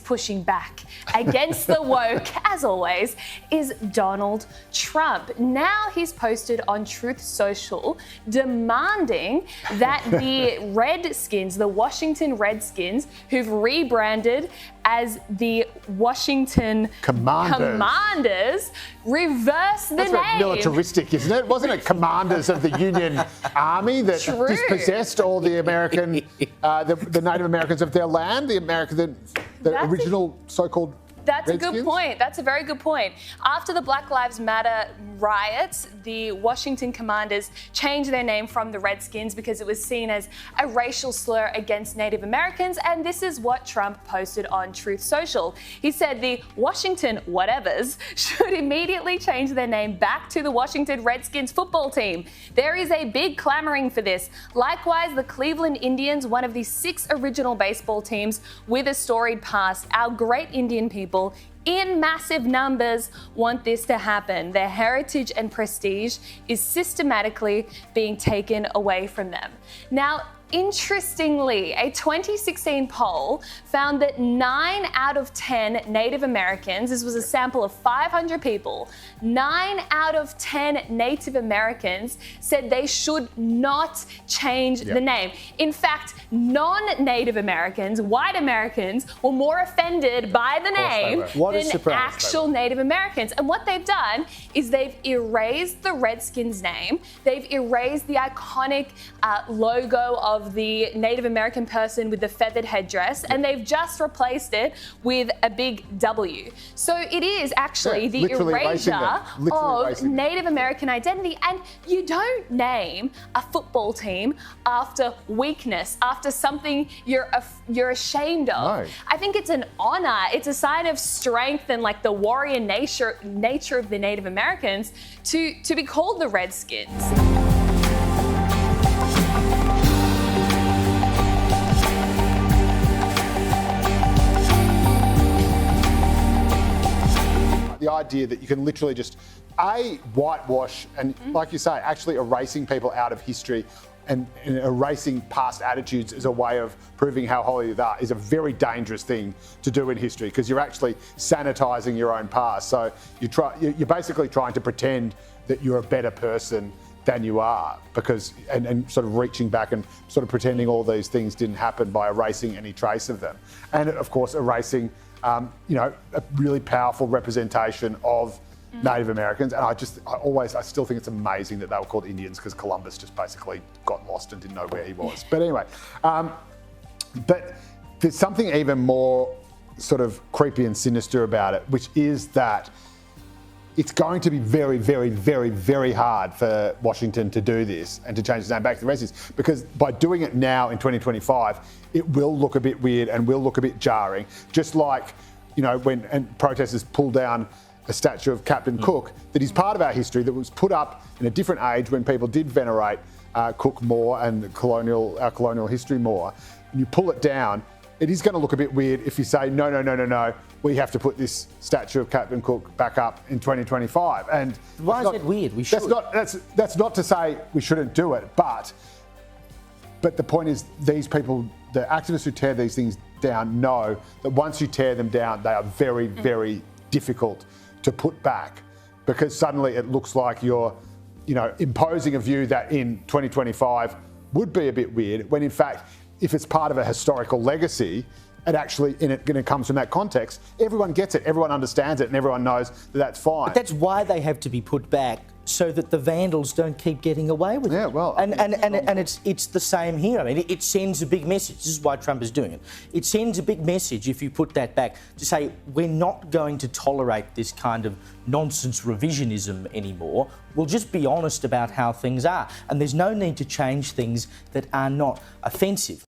pushing back against the woke, as always, is Donald Trump. Now he's posted on Truth Social demanding that the Redskins, the Washington Redskins, who've rebranded as the Washington Commanders, reverse the name. That's militaristic, isn't it? Wasn't it commanders of the Union Army that dispossessed all the American, the Native Americans of their land, the original so-called That's Redskins? a good point. That's a very good point. After the Black Lives Matter riots, the Washington Commanders changed their name from the Redskins because it was seen as a racial slur against Native Americans, and this is what Trump posted on Truth Social. He said the Washington whatevers should immediately change their name back to the Washington Redskins football team. There is a big clamoring for this. Likewise, the Cleveland Indians, one of the 6 original baseball teams with a storied past, our great Indian people in massive numbers want this to happen. Their heritage and prestige is systematically being taken away from them. Now, interestingly, a 2016 poll found that 9 out of 10 Native Americans, this was a sample of 500 people, 9 out of 10 Native Americans said they should not change the name. In fact, non-Native Americans, white Americans, were more offended by the name than actual Native Americans. And what they've done is they've erased the Redskins name, they've erased the iconic logo of the Native American person with the feathered headdress, and they've just replaced it with a big W. So it is actually the erasure of Native American identity. And you don't name a football team after weakness, after something you're ashamed of. No. I think it's an honor. It's a sign of strength and like the warrior nature of the Native Americans to be called the Redskins. The idea that you can literally just, whitewash and, like you say, actually erasing people out of history and erasing past attitudes as a way of proving how holy they are is a very dangerous thing to do in history, because you're actually sanitising your own past. So you're basically trying to pretend that you're a better person than you are, because and sort of reaching back and sort of pretending all these things didn't happen by erasing any trace of them. And of course, erasing a really powerful representation of Native Americans. And I still think it's amazing that they were called Indians, because Columbus just basically got lost and didn't know where he was. But anyway, but there's something even more sort of creepy and sinister about it, which is that it's going to be very, very, very, very hard for Washington to do this and to change its name back to the Redskins, because by doing it now in 2025, it will look a bit weird and will look a bit jarring. Just like, when protesters pulled down a statue of Captain Cook, that is part of our history, that was put up in a different age when people did venerate Cook more and our colonial history more. And you pull it down, it is going to look a bit weird if you say, no, we have to put this statue of Captain Cook back up in 2025. And why is that weird? We should. That's not to say we shouldn't do it, but the point is, these people, the activists who tear these things down, know that once you tear them down, they are very, very difficult to put back, because suddenly it looks like you're, imposing a view that in 2025 would be a bit weird, when in fact, if it's part of a historical legacy, it comes from that context, everyone gets it, everyone understands it, and everyone knows that that's fine. But that's why they have to be put back, so that the vandals don't keep getting away with it. Yeah, well, and it's the same here. I mean, it sends a big message. This is why Trump is doing it. It sends a big message if you put that back, to say we're not going to tolerate this kind of nonsense revisionism anymore. We'll just be honest about how things are, and there's no need to change things that are not offensive.